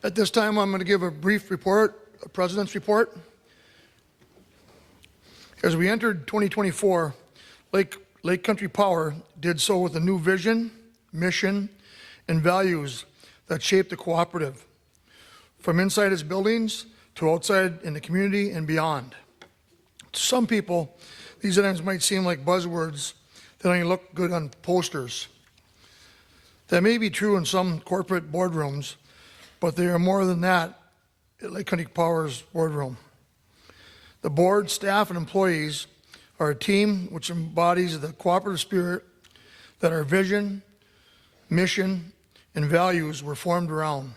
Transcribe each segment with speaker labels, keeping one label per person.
Speaker 1: At this time, I'm going to give a brief report, a President's report. As we entered 2024, Lake Country Power did so with a new vision, mission, and values that shaped the cooperative, from inside its buildings to outside in the community and beyond. To some people, these items might seem like buzzwords that only look good on posters. That may be true in some corporate boardrooms, but they are more than that at Lake Country Power's boardroom. The board, staff, and employees are a team which embodies the cooperative spirit that our vision, mission, and values were formed around.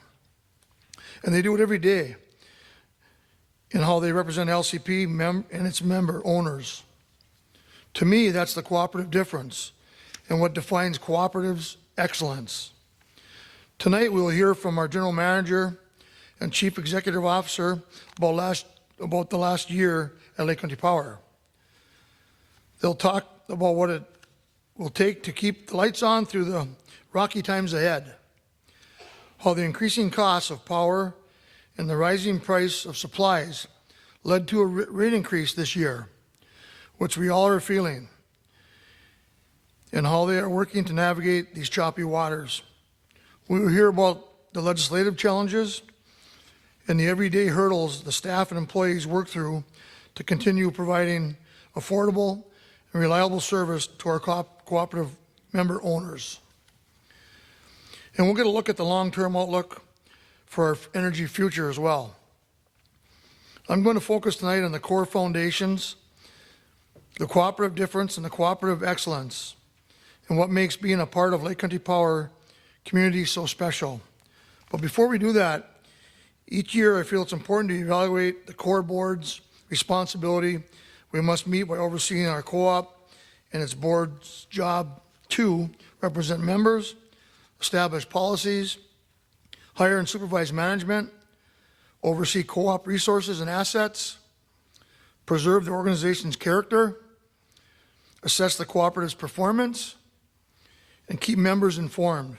Speaker 1: And they do it every day in how they represent LCP and its member owners. To me, that's the cooperative difference and what defines cooperative's excellence. Tonight, we will hear from our General Manager and Chief Executive Officer about the last year at Lake Country Power. They'll talk about what it will take to keep the lights on through the rocky times ahead, how the increasing costs of power and the rising price of supplies led to a rate increase this year, which we all are feeling, and how they are working to navigate these choppy waters. We will hear about the legislative challenges and the everyday hurdles the staff and employees work through to continue providing affordable and reliable service to our cooperative member owners. And we'll get a look at the long-term outlook for our energy future as well. I'm going to focus tonight on the core foundations, the cooperative difference, and the cooperative excellence, and what makes being a part of Lake Country Power community so special. But before we do that, each year I feel it's important to evaluate the core board's responsibility. We must meet by overseeing our co-op and its board's job to represent members, establish policies, hire and supervise management, oversee co-op resources and assets, preserve the organization's character, assess the cooperative's performance, and keep members informed.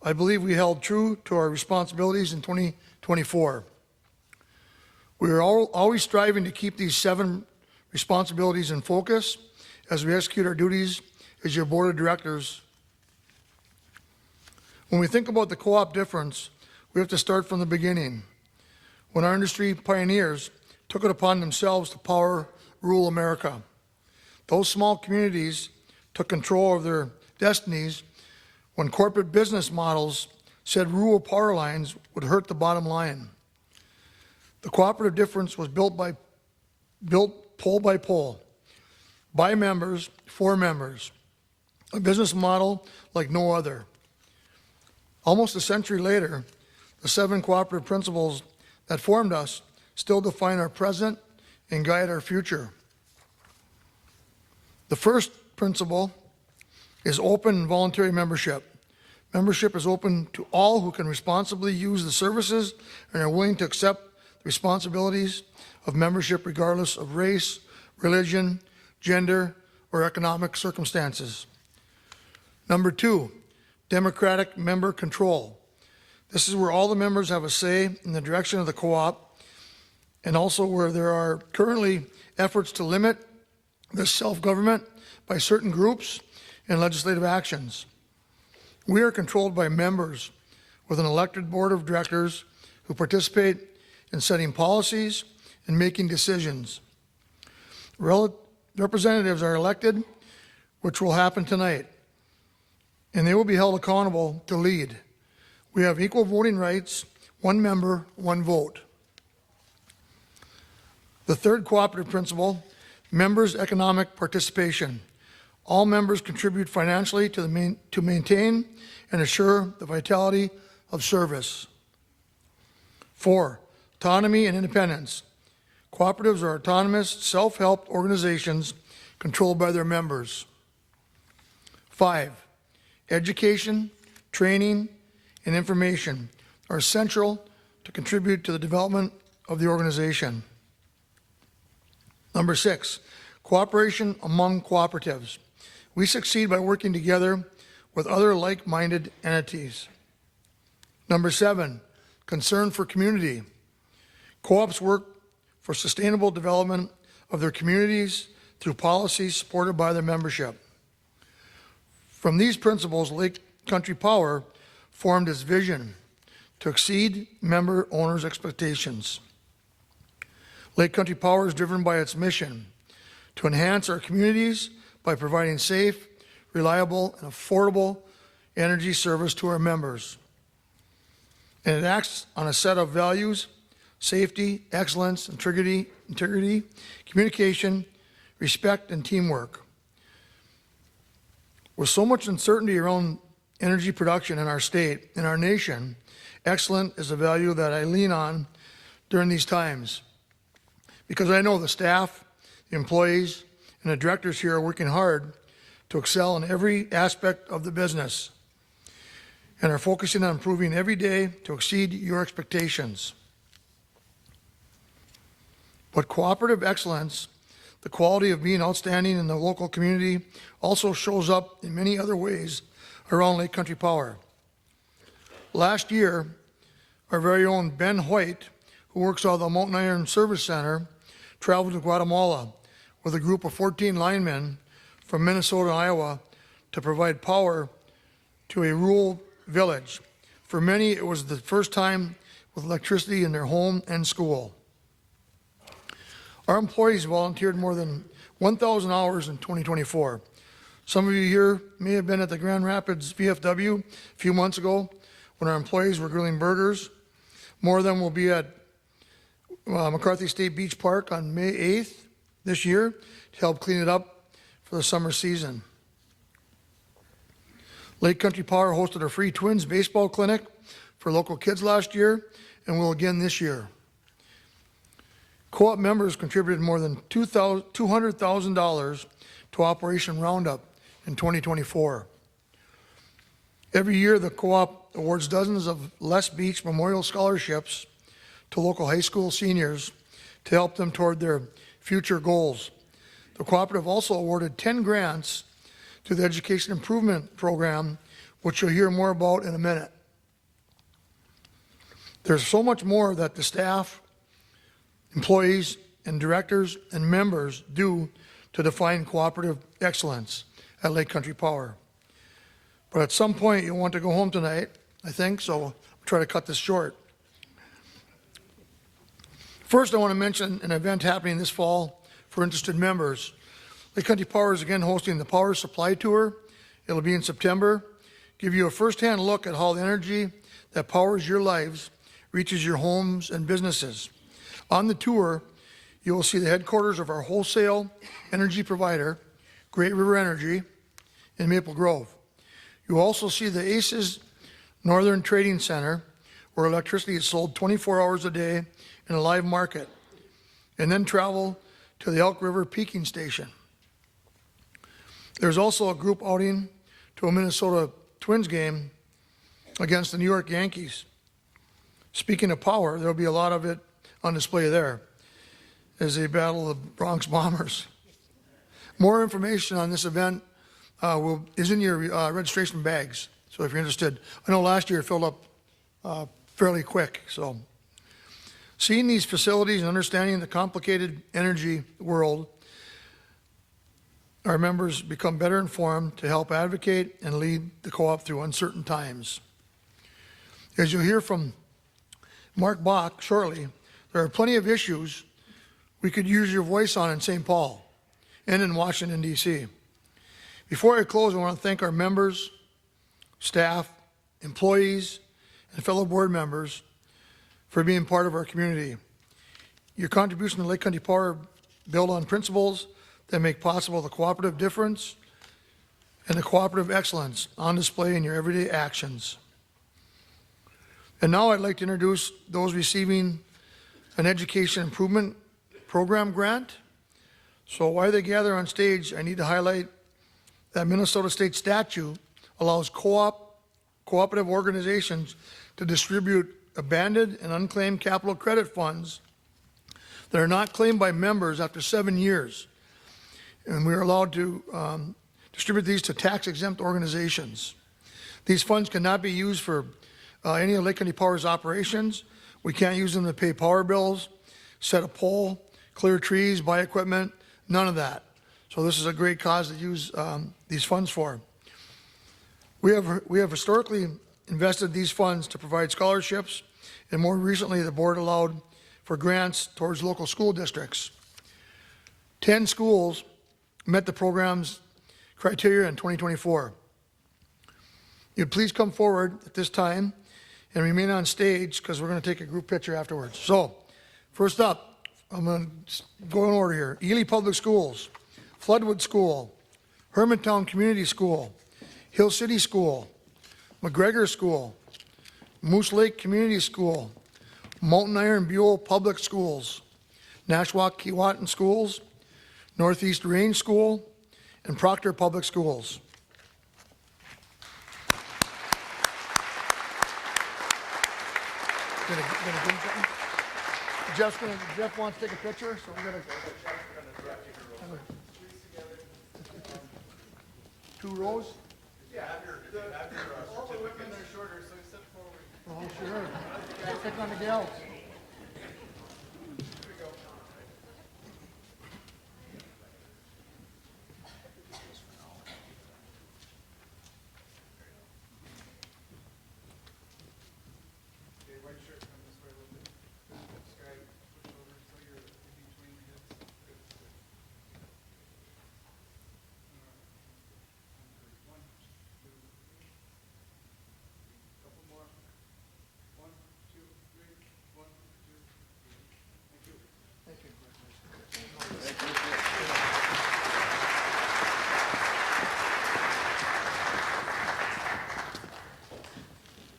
Speaker 1: I believe we held true to our responsibilities in 2024. We are always striving to keep these 7 responsibilities in focus as we execute our duties as your board of directors. When we think about the co-op difference, we have to start from the beginning, when our industry pioneers took it upon themselves to power rural America. Those small communities took control of their destinies when corporate business models said rural power lines would hurt the bottom line. The cooperative difference was built pole by pole, by members, for members, a business model like no other. Almost a century later, the 7 cooperative principles that formed us still define our present and guide our future. The first principle is open and voluntary membership. Membership is open to all who can responsibly use the services and are willing to accept the responsibilities of membership regardless of race, religion, gender, or economic circumstances. Number 2, democratic member control. This is where all the members have a say in the direction of the co-op, and also where there are currently efforts to limit this self-government by certain groups and legislative actions. We are controlled by members with an elected board of directors who participate in setting policies and making decisions. Representatives are elected, which will happen tonight, and they will be held accountable to lead. We have equal voting rights, 1 member, 1 vote. The third cooperative principle, members' economic participation. All members contribute financially to maintain and assure the vitality of service. 4, autonomy and independence. Cooperatives are autonomous, self-help organizations controlled by their members. 5, education, training, and information are essential to contribute to the development of the organization. Number 6, cooperation among cooperatives. We succeed by working together with other like-minded entities. Number 7, concern for community. Co-ops work for sustainable development of their communities through policies supported by their membership. From these principles, Lake Country Power formed its vision to exceed member owners' expectations. Lake Country Power is driven by its mission to enhance our communities by providing safe, reliable, and affordable energy service to our members. And it acts on a set of values: safety, excellence, integrity, communication, respect, and teamwork. With so much uncertainty around energy production in our state and our nation, excellence is a value that I lean on during these times, because I know the staff, the employees, and the directors here are working hard to excel in every aspect of the business and are focusing on improving every day to exceed your expectations. But cooperative excellence, the quality of being outstanding in the local community, also shows up in many other ways around Lake Country Power. Last year, our very own Ben Hoyt, who works out of the Mountain Iron Service Center, traveled to Guatemala with a group of 14 linemen from Minnesota and Iowa to provide power to a rural village. For many, it was the first time with electricity in their home and school. Our employees volunteered more than 1,000 hours in 2024. Some of you here may have been at the Grand Rapids VFW a few months ago when our employees were grilling burgers. More of them will be at McCarthy State Beach Park on May 8th this year to help clean it up for the summer season. Lake Country Power hosted a free Twins baseball clinic for local kids last year and will again this year. Co-op members contributed more than $200,000 to Operation Roundup in 2024. Every year, the co-op awards dozens of Les Beach Memorial Scholarships to local high school seniors to help them toward their future goals. The cooperative also awarded 10 grants to the Education Improvement Program, which you'll hear more about in a minute. There's so much more that the staff, employees, and directors and members do to define cooperative excellence at Lake Country Power. But at some point, you'll want to go home tonight, I think, so I'll try to cut this short. First, I want to mention an event happening this fall for interested members. Lake Country Power is again hosting the Power Supply Tour. It'll be in September. Give you a first-hand look at how the energy that powers your lives reaches your homes and businesses. On the tour, you will see the headquarters of our wholesale energy provider, Great River Energy, in Maple Grove. You'll also see the ACES Northern Trading Center, where electricity is sold 24 hours a day in a live market, and then travel to the Elk River Peaking Station. There's also a group outing to a Minnesota Twins game against the New York Yankees. Speaking of power, there'll be a lot of it on display there as they battle the Bronx Bombers. More information on this event is in your registration bags, so if you're interested. I know last year it filled up fairly quick, so. Seeing these facilities and understanding the complicated energy world, our members become better informed to help advocate and lead the co-op through uncertain times. As you'll hear from Mark Bach shortly, there are plenty of issues we could use your voice on in St. Paul and in Washington, D.C. Before I close, I want to thank our members, staff, employees, and fellow board members for being part of our community. Your contribution to Lake Country Power build on principles that make possible the cooperative difference and the cooperative excellence on display in your everyday actions. And now I'd like to introduce those receiving an Education Improvement Program grant. So while they gather on stage, I need to highlight that Minnesota State statute allows cooperative organizations to distribute abandoned and unclaimed capital credit funds that are not claimed by members after 7 years. And we are allowed to distribute these to tax-exempt organizations. These funds cannot be used for any of Lake County Power's operations. We can't use them to pay power bills, set a pole, clear trees, buy equipment, none of that. So this is a great cause to use these funds for. We have historically invested these funds to provide scholarships, and more recently, the board allowed for grants towards local school districts. 10 schools met the program's criteria in 2024. You'd please come forward at this time and remain on stage because we're going to take a group picture afterwards. So, first up, I'm going to go in order here. Ely Public Schools, Floodwood School, Hermantown Community School, Hill City School, McGregor School, Moose Lake Community School, Mountain Iron Buell Public Schools, Nashwauk Keewatin Schools, Northeast Range School, and Proctor Public Schools. Jeff wants to take a picture, so we're gonna. Two rows?
Speaker 2: Yeah, all the women are shorter, so step forward.
Speaker 1: Oh, sure. Pick on the gals.